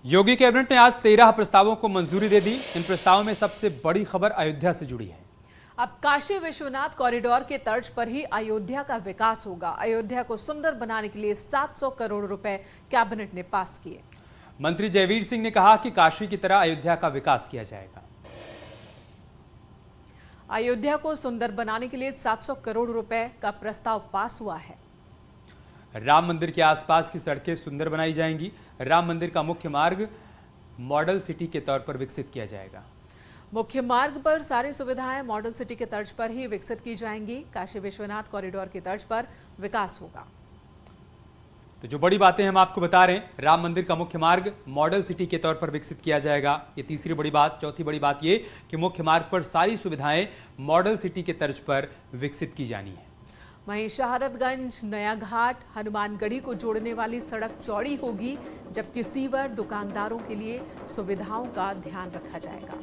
योगी cabinet ने आज 13 प्रस्तावों को मंजूरी दे दी। इन प्रस्तावों में सबसे बड़ी खबर अयोध्या से जुड़ी है। अब काशी विश्वनाथ कॉरिडोर के तर्ज पर ही अयोध्या का विकास होगा। अयोध्या को सुंदर बनाने के लिए 700 करोड़ रुपए कैबिनेट ने पास किए। मंत्री जयवीर सिंह ने कहा कि काशी की तरह अयोध्या का विकास किया जाएगा। अयोध्या को सुंदर बनाने के लिए 700 करोड़ रुपए का प्रस्ताव पास हुआ है। राम मंदिर के आसपास की सड़कें सुंदर बनाई जाएंगी। राम मंदिर का मुख्य मार्ग मॉडल सिटी के तौर पर विकसित किया जाएगा। मुख्य मार्ग पर सारी सुविधाएं मॉडल सिटी के तर्ज पर ही विकसित की जाएंगी। काशी विश्वनाथ कॉरिडोर के तर्ज पर विकास होगा। तो जो बड़ी बातें हम आपको बता रहे हैं, राम मंदिर का मुख्य मार्ग मॉडल सिटी के तौर पर विकसित किया जाएगा। ये तीसरी बड़ी बात। चौथी बड़ी बात ये कि मुख्य मार्ग पर सारी सुविधाएं मॉडल सिटी के तर्ज पर विकसित की जानी है। वहीं शहादतगंज नया घाट हनुमानगढ़ी को जोड़ने वाली सड़क चौड़ी होगी, जबकि सीवर दुकानदारों के लिए सुविधाओं का ध्यान रखा जाएगा।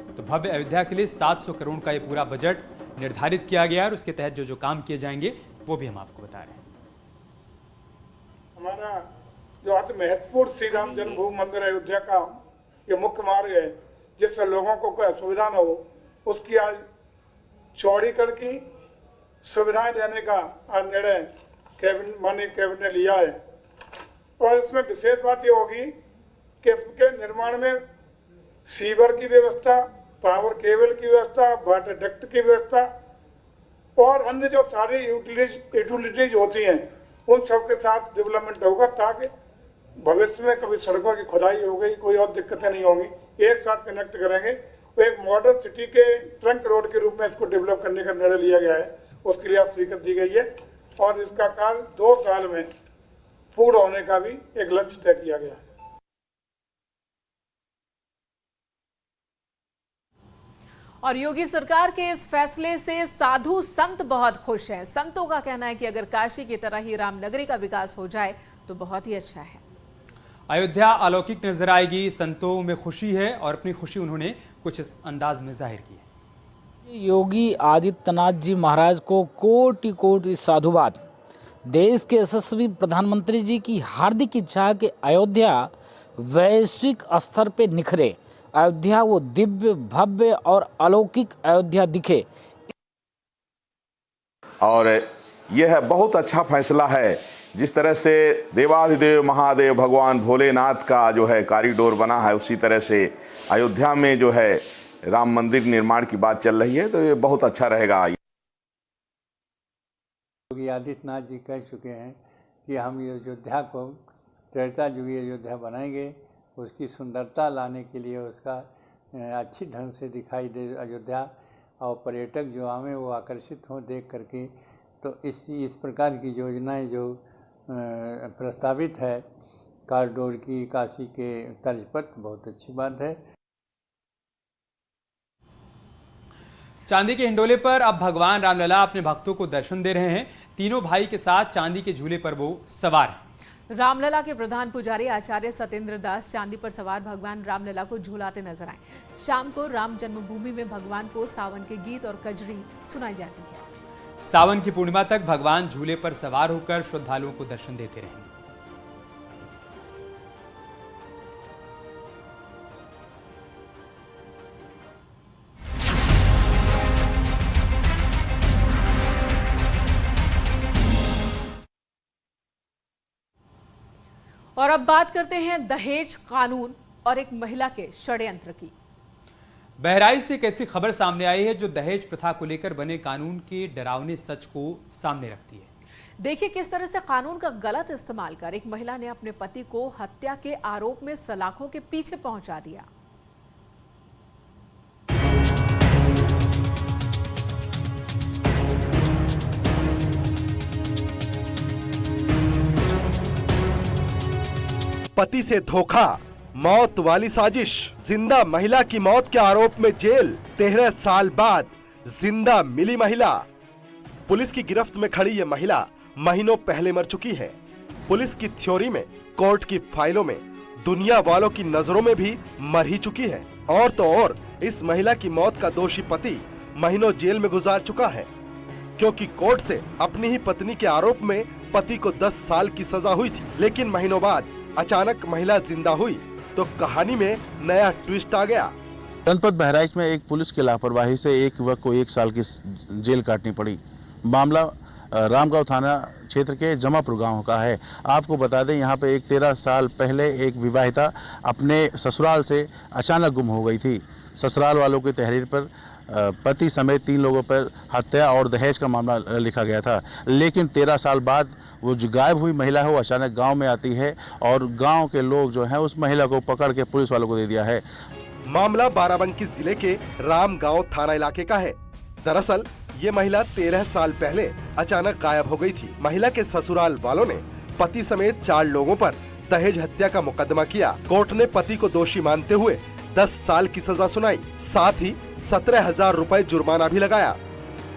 तो भव्य अयोध्या के लिए 700 करोड़ का ये पूरा बजट निर्धारित किया गया और उसके तहत जो काम किए जाएंगे वो भी हम आपको बता रहे हैं। हमारा जो अति महत्वपूर्ण श्री राम जन्मभूमि मंदिर अयोध्या का ये मुख्य मार्ग है, जिससे लोगों को कोई असुविधा न हो, उसकी आज चौड़ीकरण की सुविधाएं देने का आज निर्णय माननीय कैबिनेट ने लिया है। और इसमें विशेष बात ये होगी कि इसके निर्माण में सीवर की व्यवस्था, पावर केबल की व्यवस्था, वाटर डक्ट की व्यवस्था और अन्य जो सारी यूटिलिटीज होती हैं उन सब के साथ डेवलपमेंट होगा, ताकि भविष्य में कभी सड़कों की खुदाई हो गई, कोई और दिक्कतें नहीं होंगी, एक साथ कनेक्ट करेंगे। तो एक मॉडर्न सिटी के ट्रंक रोड के रूप में इसको डेवलप करने का निर्णय लिया गया है। उसके लिए आप स्वीकृति दी गई है और इसका कार्य 2 साल में पूर्ण होने का भी एक लक्ष्य तय किया गया है। और योगी सरकार के इस फैसले से साधु संत बहुत खुश हैं। संतों का कहना है कि अगर काशी की तरह ही रामनगरी का विकास हो जाए तो बहुत ही अच्छा है। अयोध्या अलौकिक नजर आएगी। संतों में खुशी है और अपनी खुशी उन्होंने कुछ इस अंदाज में जाहिर की है। योगी आदित्यनाथ जी महाराज को कोटि कोटि साधुवाद। देश के यशस्वी प्रधानमंत्री जी की हार्दिक इच्छा है कि अयोध्या वैश्विक स्तर पे निखरे, अयोध्या वो दिव्य भव्य और अलौकिक अयोध्या दिखे। और यह बहुत अच्छा फैसला है। जिस तरह से देवाधिदेव महादेव भगवान भोलेनाथ का जो है कॉरिडोर बना है, उसी तरह से अयोध्या में जो है राम मंदिर निर्माण की बात चल रही है, तो ये बहुत अच्छा रहेगा। योगी आदित्यनाथ जी कह चुके हैं कि हम अयोध्या को त्रेता युगी अयोध्या बनाएंगे। उसकी सुंदरता लाने के लिए उसका अच्छी ढंग से दिखाई दे अयोध्या, और पर्यटक जो आवें वो आकर्षित हों देख करके। तो इस प्रकार की योजनाएं जो प्रस्तावित है कॉरिडोर की काशी के तर्ज पर, बहुत अच्छी बात है। चांदी के हिंडोले पर अब भगवान रामलला अपने भक्तों को दर्शन दे रहे हैं। तीनों भाई के साथ चांदी के झूले पर वो सवार हैं। रामलला के प्रधान पुजारी आचार्य सत्येंद्र दास चांदी पर सवार भगवान रामलला को झूलाते नजर आए। शाम को राम जन्मभूमि में भगवान को सावन के गीत और कजरी सुनाई जाती है। सावन की पूर्णिमा तक भगवान झूले पर सवार होकर श्रद्धालुओं को दर्शन देते रहेंगे। और अब बात करते हैं दहेज कानून और एक महिला के षड्यंत्र की। बहराइच से एक ऐसी खबर सामने आई है जो दहेज प्रथा को लेकर बने कानून के डरावने सच को सामने रखती है। देखिए किस तरह से कानून का गलत इस्तेमाल कर एक महिला ने अपने पति को हत्या के आरोप में सलाखों के पीछे पहुंचा दिया। पति से धोखा, मौत वाली साजिश, जिंदा महिला की मौत के आरोप में जेल, 13 साल बाद जिंदा मिली महिला। पुलिस की गिरफ्त में खड़ी ये महिला महीनों पहले मर चुकी है। पुलिस की थ्योरी में, कोर्ट की फाइलों में, दुनिया वालों की नजरों में भी मर ही चुकी है। और तो और इस महिला की मौत का दोषी पति महीनों जेल में गुजार चुका है, क्योंकि कोर्ट से अपनी ही पत्नी के आरोप में पति को 10 साल की सजा हुई थी। लेकिन महीनों बाद अचानक महिला जिंदा हुई तो कहानी में नया ट्विस्ट आ गया। जनपद बहराइच में एक पुलिस की लापरवाही से एक युवक को 1 साल की जेल काटनी पड़ी। मामला रामगांव थाना क्षेत्र के जमापुर गांव का है। आपको बता दें, यहां पे 13 साल पहले एक विवाहिता अपने ससुराल से अचानक गुम हो गई थी। ससुराल वालों की तहरीर पर पति समेत 3 लोगों पर हत्या और दहेज का मामला लिखा गया था। लेकिन 13 साल बाद वो जो गायब हुई महिला है वो अचानक गांव में आती है और गांव के लोग जो हैं उस महिला को पकड़ के पुलिस वालों को दे दिया है। मामला बाराबंकी जिले के रामगांव थाना इलाके का है। दरअसल ये महिला 13 साल पहले अचानक गायब हो गई थी। महिला के ससुराल वालों ने पति समेत 4 लोगों पर दहेज हत्या का मुकदमा किया। कोर्ट ने पति को दोषी मानते हुए 10 साल की सजा सुनाई, साथ ही 17,000 रुपए जुर्माना भी लगाया।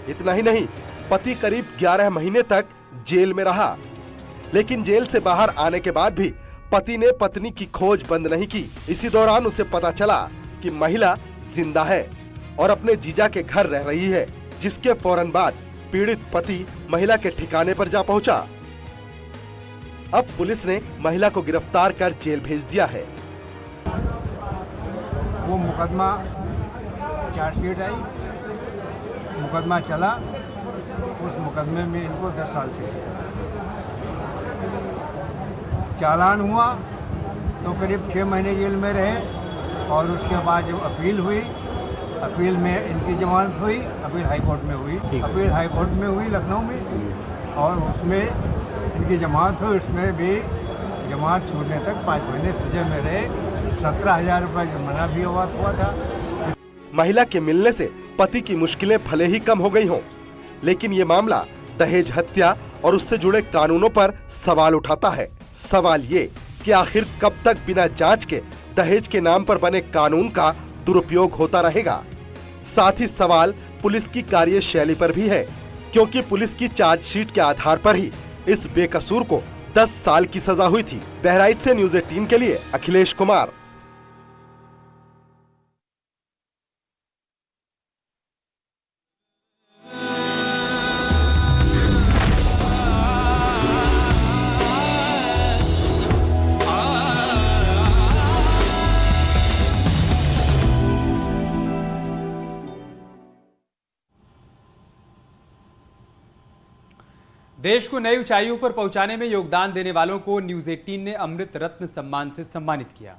इतना ही नहीं, पति करीब 11 महीने तक जेल में रहा। लेकिन जेल से बाहर आने के बाद भी पति ने पत्नी की खोज बंद नहीं की। इसी दौरान उसे पता चला कि महिला जिंदा है और अपने जीजा के घर रह रही है, जिसके फौरन बाद पीड़ित पति महिला के ठिकाने पर जा पहुंचा। अब पुलिस ने महिला को गिरफ्तार कर जेल भेज दिया है। वो मुकदमा चार्जशीट आई, मुकदमा चला, उस मुकदमे में इनको 10 साल से चालान हुआ तो करीब 6 महीने जेल में रहे और उसके बाद जब अपील हुई, अपील में इनकी जमानत हुई। अपील हाई कोर्ट में हुई, अपील हाई कोर्ट में हुई लखनऊ में, और उसमें इनकी जमानत हुई। उसमें भी जमानत छूटने तक 5 महीने सजा में रहे। 17,000 रुपये जुर्माना भी हुआ था। महिला के मिलने से पति की मुश्किलें भले ही कम हो गई हों, लेकिन ये मामला दहेज हत्या और उससे जुड़े कानूनों पर सवाल उठाता है। सवाल ये कि आखिर कब तक बिना जांच के दहेज के नाम पर बने कानून का दुरुपयोग होता रहेगा। साथ ही सवाल पुलिस की कार्यशैली पर भी है, क्योंकि पुलिस की चार्जशीट के आधार पर ही इस बेकसूर को 10 साल की सजा हुई थी। बहराइच से न्यूज़ 18 के लिए अखिलेश कुमार। देश को नई ऊंचाइयों पर पहुंचाने में योगदान देने वालों को न्यूज़ 18 ने अमृत रत्न सम्मान से सम्मानित किया।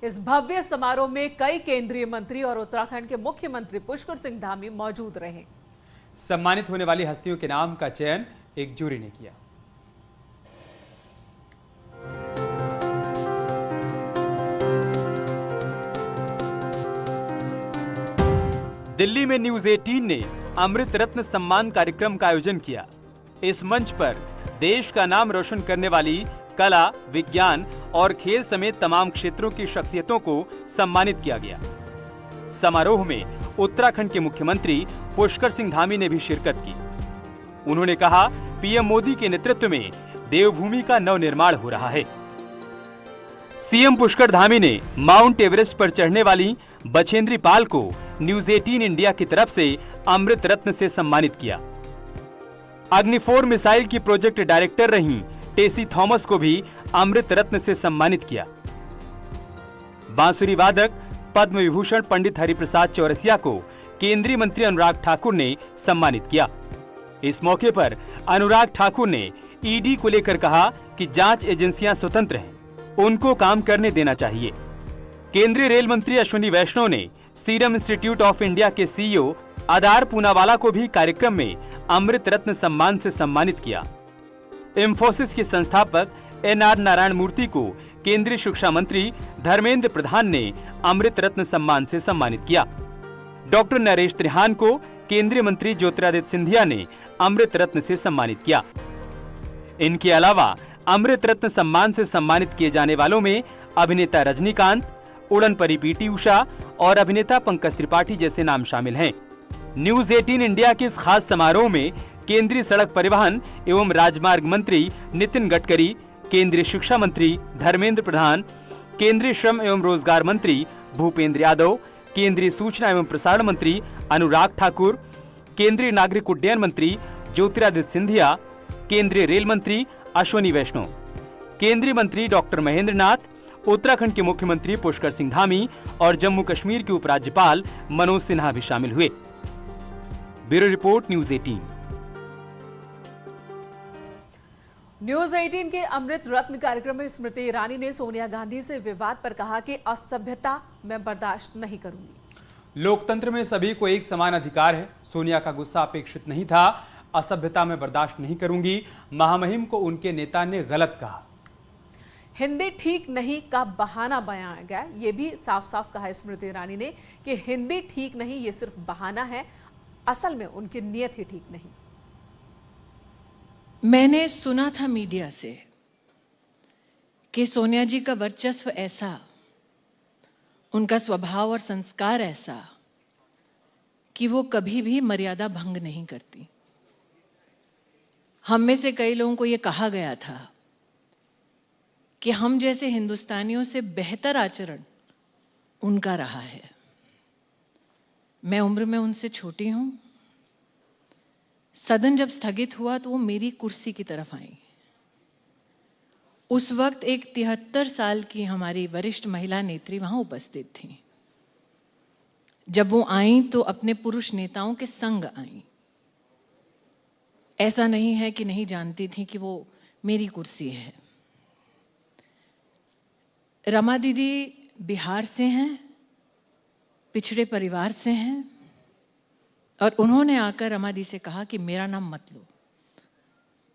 इस भव्य समारोह में कई केंद्रीय मंत्री और उत्तराखंड के मुख्यमंत्री पुष्कर सिंह धामी मौजूद रहे। सम्मानित होने वाली हस्तियों के नाम का चयन एक जूरी ने किया। दिल्ली में न्यूज़ 18 ने अमृत रत्न सम्मान कार्यक्रम का आयोजन किया। इस मंच पर देश का नाम रोशन करने वाली कला, विज्ञान और खेल समेत तमाम क्षेत्रों की शख्सियतों को सम्मानित किया गया। समारोह में उत्तराखंड के मुख्यमंत्री पुष्कर सिंह धामी ने भी शिरकत की। उन्होंने कहा, पीएम मोदी के नेतृत्व में देवभूमि का नवनिर्माण हो रहा है। सीएम पुष्कर धामी ने माउंट एवरेस्ट पर चढ़ने वाली बछेंद्री पाल को न्यूज़ 18 इंडिया की तरफ से अमृत रत्न से सम्मानित किया। अग्नि-4 मिसाइल की प्रोजेक्ट डायरेक्टर रहीं टेसी थॉमस को भी अमृत रत्न से सम्मानित किया। बांसुरी वादक पद्म विभूषण पंडित हरिप्रसाद चौरसिया को केंद्रीय मंत्री अनुराग ठाकुर ने सम्मानित किया। इस मौके पर अनुराग ठाकुर ने ईडी को लेकर कहा कि जांच एजेंसियां स्वतंत्र हैं, उनको काम करने देना चाहिए। केंद्रीय रेल मंत्री अश्विनी वैष्णव ने सीरम इंस्टीट्यूट ऑफ इंडिया के सीईओ आधार पूनावाला को भी कार्यक्रम में अमृत रत्न सम्मान से सम्मानित किया। इंफोसिस के संस्थापक एनआर नारायण मूर्ति को केंद्रीय शिक्षा मंत्री धर्मेंद्र प्रधान ने अमृत रत्न सम्मान से सम्मानित किया। डॉक्टर नरेश त्रिहान को केंद्रीय मंत्री ज्योतिरादित्य सिंधिया ने अमृत रत्न से सम्मानित किया। इनके अलावा अमृत रत्न सम्मान से सम्मानित किए जाने वालों में अभिनेता रजनीकांत, उड़न परी पीटी उषा और अभिनेता पंकज त्रिपाठी जैसे नाम शामिल हैं। न्यूज़ 18 इंडिया के इस खास समारोह में केंद्रीय सड़क परिवहन एवं राजमार्ग मंत्री नितिन गडकरी, केंद्रीय शिक्षा मंत्री धर्मेंद्र प्रधान, केंद्रीय श्रम एवं रोजगार मंत्री भूपेंद्र यादव, केंद्रीय सूचना एवं प्रसारण मंत्री अनुराग ठाकुर, केंद्रीय नागरिक उड्डयन मंत्री ज्योतिरादित्य सिंधिया, केंद्रीय रेल मंत्री अश्विनी वैष्णव, केंद्रीय मंत्री डॉक्टर महेंद्र नाथ, उत्तराखंड के मुख्यमंत्री पुष्कर सिंह धामी और जम्मू कश्मीर के उपराज्यपाल मनोज सिन्हा भी शामिल हुए। Bureau report, news 18। न्यूज 18 के अमृत रत्न कार्यक्रम में स्मृति ईरानी ने सोनिया गांधी से विवाद पर कहा कि असभ्यता मैं बर्दाश्त नहीं करूंगी। लोकतंत्र में सभी को एक समान अधिकार है। सोनिया का गुस्सा अपेक्षित नहीं था। असभ्यता में बर्दाश्त नहीं करूंगी, महामहिम को उनके नेता ने गलत कहा। हिंदी ठीक नहीं का बहाना बयान गया। ये भी साफ साफ कहा स्मृति ईरानी ने कि हिंदी ठीक नहीं ये सिर्फ बहाना है, असल में उनकी नीयत ही ठीक नहीं। मैंने सुना था मीडिया से कि सोनिया जी का वर्चस्व ऐसा, उनका स्वभाव और संस्कार ऐसा कि वो कभी भी मर्यादा भंग नहीं करती। हम में से कई लोगों को ये कहा गया था कि हम जैसे हिंदुस्तानियों से बेहतर आचरण उनका रहा है। मैं उम्र में उनसे छोटी हूं। सदन जब स्थगित हुआ तो वो मेरी कुर्सी की तरफ आई। उस वक्त एक 73 साल की हमारी वरिष्ठ महिला नेत्री वहां उपस्थित थी। जब वो आई तो अपने पुरुष नेताओं के संग आई। ऐसा नहीं है कि नहीं जानती थी कि वो मेरी कुर्सी है। रमा दीदी बिहार से हैं, पिछड़े परिवार से हैं, और उन्होंने आकर रमा दी से कहा कि मेरा नाम मत लो।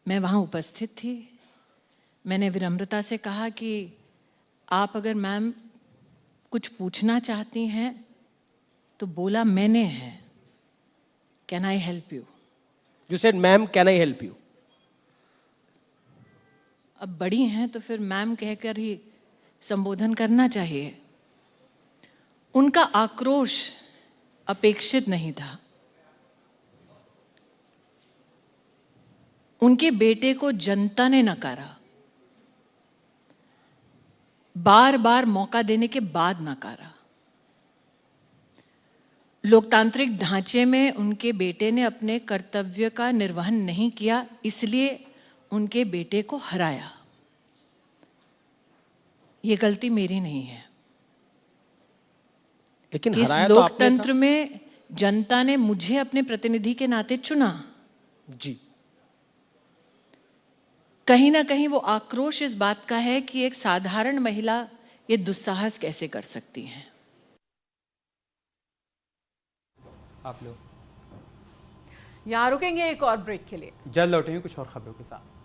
मैं वहाँ उपस्थित थी। मैंने विनम्रता से कहा कि आप अगर मैम कुछ पूछना चाहती हैं तो बोला मैंने है, can I help you? You said, ma'am, can I help you? अब बड़ी हैं तो फिर मैम कहकर ही संबोधन करना चाहिए। उनका आक्रोश अपेक्षित नहीं था। उनके बेटे को जनता ने नकारा, बार बार मौका देने के बाद नकारा। लोकतांत्रिक ढांचे में उनके बेटे ने अपने कर्तव्य का निर्वहन नहीं किया, इसलिए उनके बेटे को हराया। ये गलती मेरी नहीं है। लेकिन इस हराया तो आपने लोकतंत्र में जनता ने मुझे अपने प्रतिनिधि के नाते चुना। जी। कहीं ना कहीं वो आक्रोश इस बात का है कि एक साधारण महिला ये दुस्साहस कैसे कर सकती है। आप लोग यहां रुकेंगे एक और ब्रेक के लिए। जल्द लौटेंगे कुछ और खबरों के साथ।